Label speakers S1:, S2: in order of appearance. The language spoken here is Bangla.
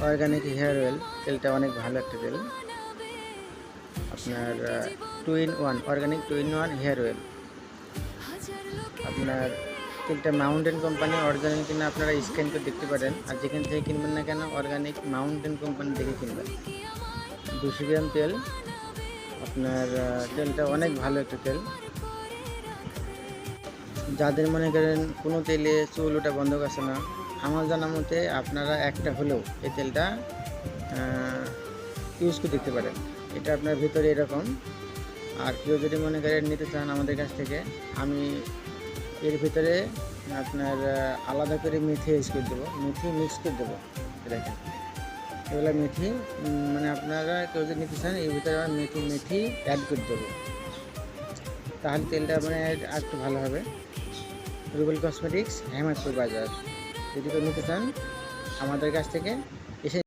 S1: Organic hair oil. তেলটা অনেক ভালো একটা তেল। আপনার 2 in 1 organic 2 in 1 hair oil. আপনার তেলটা মাউন্টেন কোম্পানি অরিজিনাল কিনা আপনারা স্ক্যান করে দেখতে পারেন। আর যেখান থেকে কিনবেন না কেন অর্গানিক মাউন্টেন কোম্পানি দেখে কিনবেন। 200 গ্রাম তেল। আপনার তেলটা অনেক ভালো একটা তেল। যাদের মনে করেন কোনো তেলে চুল ওঠা বন্ধ করছে না, আমার জানা মতে আপনারা একটা হলেও এই তেলটা ইউজ করে দেখতে পারেন। এটা আপনার ভিতরে এরকম। আর কেউ যদি মনে করেন নিতে চান আমাদের কাছ থেকে, আমি এর ভিতরে আপনার আলাদা করে মেথি ইউজ করে দেবো, মেথি মিক্স করে দেবো। দেখেন এগুলো মেথি, মানে আপনারা কেউ যদি নিতে চান এর ভিতরে আবার মেথি অ্যাড করে দেবো, তাহলে তেলটা মানে আর একটু ভালো হবে। রুবেল কসমেটিক্স, হেমাদপুর বাজার। যদি কেউ নিতে চান আমাদের কাছ থেকে